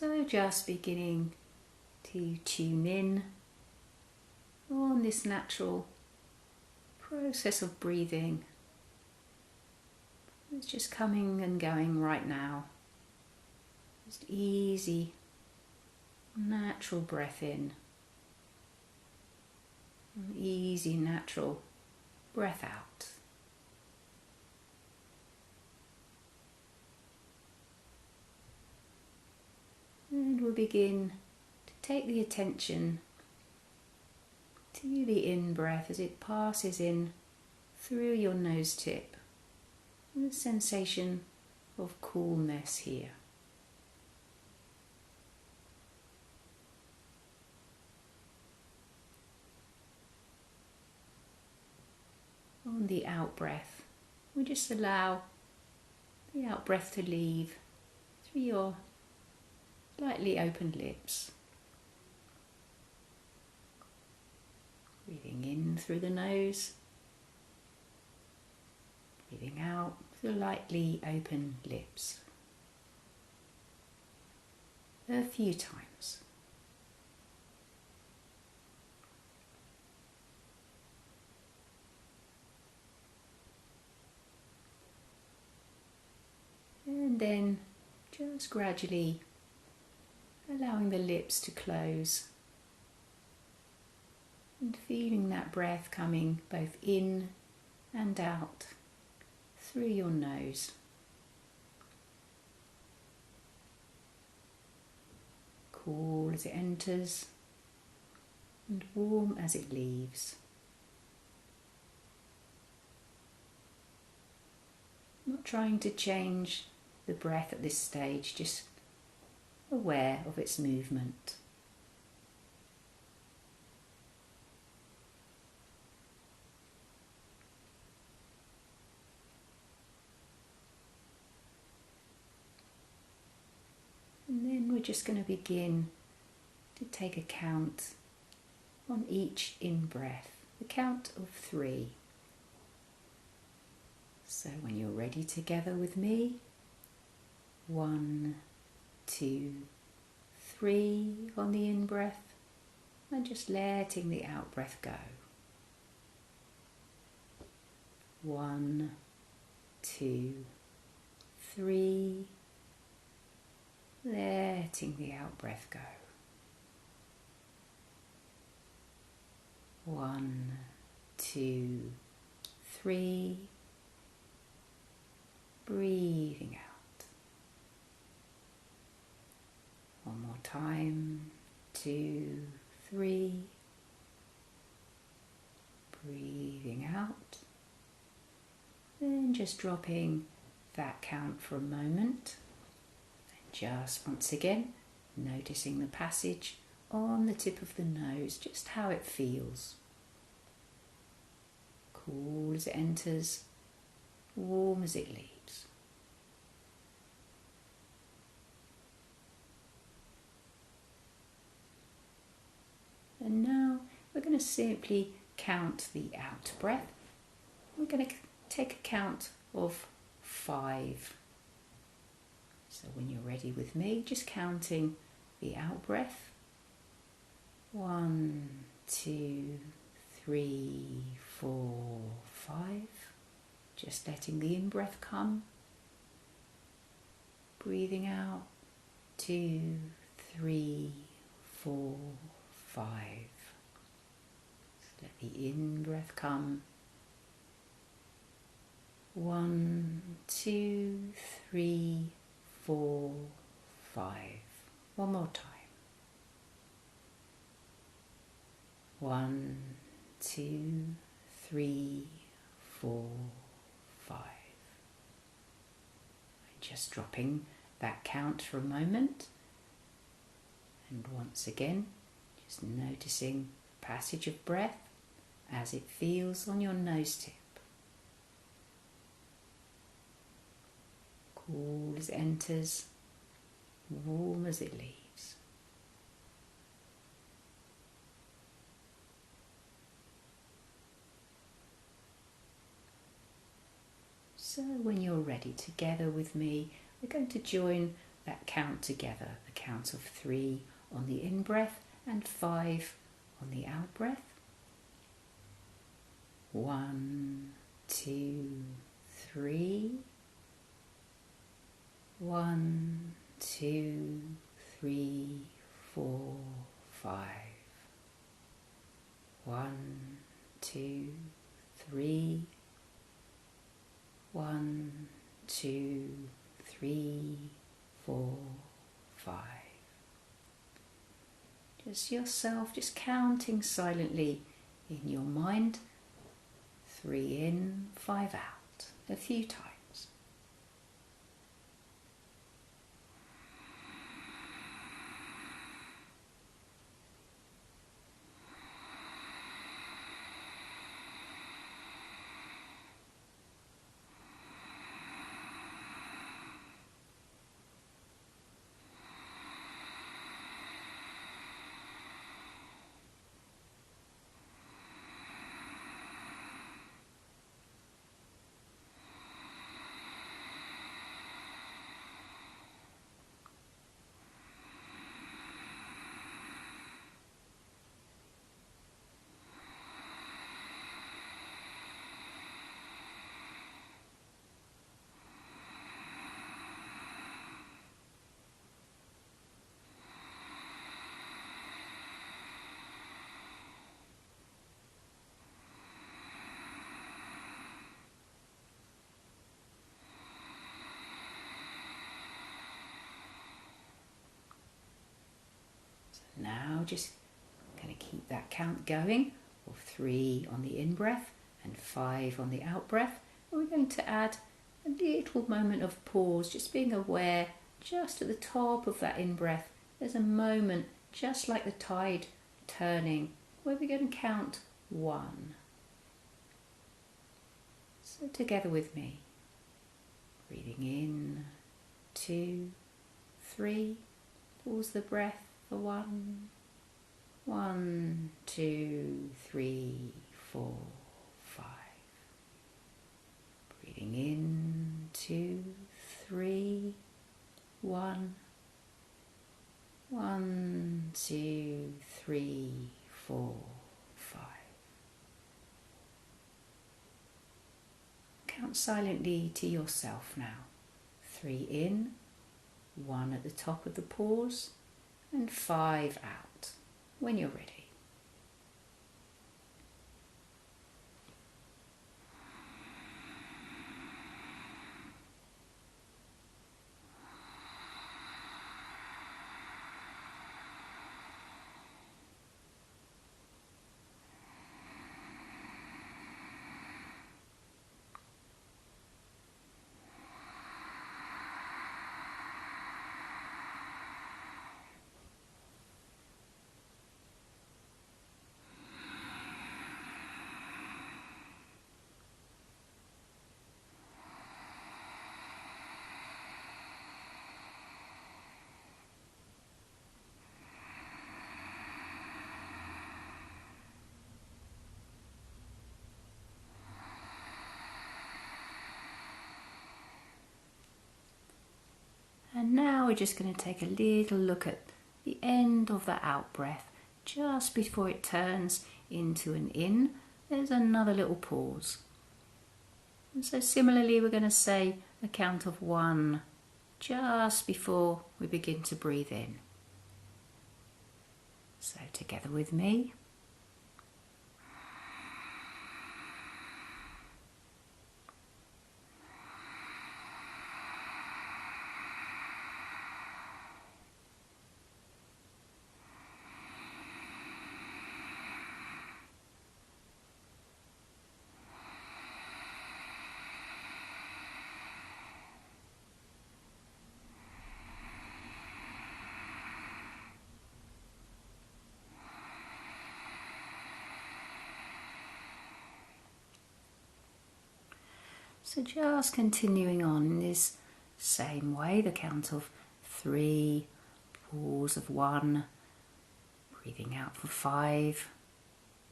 So just beginning to tune in on this natural process of breathing. It's just coming and going right now. Just easy, natural breath in. An easy, natural breath out. And we'll begin to take the attention to the in-breath as it passes in through your nose tip. And the sensation of coolness here. On the out-breath, we just allow the out-breath to leave through your slightly opened lips. Breathing in through the nose, breathing out through lightly open lips. A few times. And then just gradually allowing the lips to close and feeling that breath coming both in and out through your nose. Cool as it enters and warm as it leaves. Not trying to change the breath at this stage, just aware of its movement. And then we're just going to begin to take a count on each in-breath, the count of 3. So when you're ready, together with me, 1, 2, 3 on the in-breath, and just letting the out-breath go. 1, 2, 3, letting the out-breath go. 1, 2, 3, breathing out. One more time, 2, 3, breathing out. Then just dropping that count for a moment. And just once again, noticing the passage on the tip of the nose, just how it feels. Cool as it enters, warm as it leaves. And now we're going to simply count the out breath. We're going to take a count of 5. So when you're ready with me, just counting the out breath. 1, 2, 3, 4, 5. Just letting the in breath come. Breathing out. 2, 3, 4, 5. Just let the in breath come. 1, 2, 3, 4, 5. One more time. 1, 2, 3, 4, 5. Just dropping that count for a moment. And once again, just noticing the passage of breath as it feels on your nose tip. Cool as it enters, warm as it leaves. So when you're ready, together with me, we're going to join that count together, the count of 3 on the in-breath and 5 on the out-breath. 1, 2, 3. 1, 2, 3, 4, 5. 1, 2, 3. 1, 2, 3, 4, 5. Just yourself, just counting silently in your mind. 3 in, 5 out, a few times. Now just going to keep that count going of 3 on the in-breath and 5 on the out-breath. And we're going to add a little moment of pause, just being aware just at the top of that in-breath. There's a moment just like the tide turning where we're going to count 1. So together with me, breathing in, 2, 3, pause the breath for 1, 1, 2, 3, 4, 5. Breathing in, 2, 3, 1, 1, 2, 3, 4, 5. Count silently to yourself now. 3 in, 1 at the top of the pause, and 5 out when you're ready. And now we're just going to take a little look at the end of that out breath. Just before it turns into an in, there's another little pause. And so similarly, we're going to say a count of 1 just before we begin to breathe in. So together with me. So just continuing on in this same way, the count of 3, pause of 1, breathing out for 5,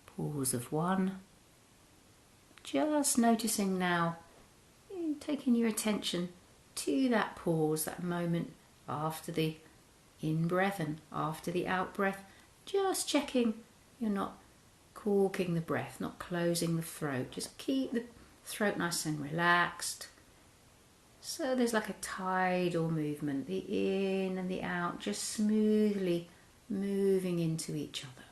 pause of 1. Just noticing now, taking your attention to that pause, that moment after the in-breath and after the out-breath, just checking you're not corking the breath, not closing the throat. Just keep the throat nice and relaxed. So there's like a tidal movement, the in and the out, just smoothly moving into each other.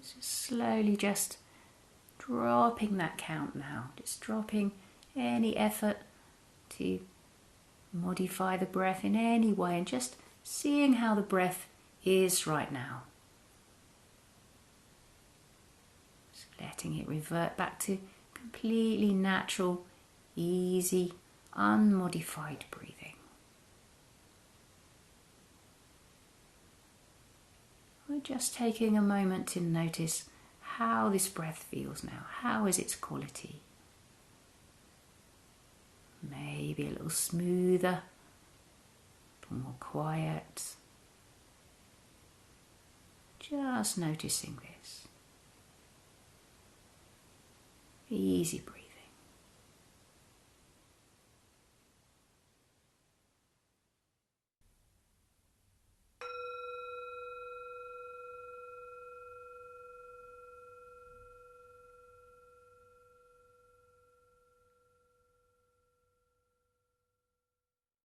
So slowly just dropping that count now, just dropping any effort to modify the breath in any way and just seeing how the breath is right now. Just letting it revert back to completely natural, easy, unmodified breathing. We're just taking a moment to notice how this breath feels now. How is its quality? Maybe a little smoother, a little more quiet. Just noticing this. Easy breathing.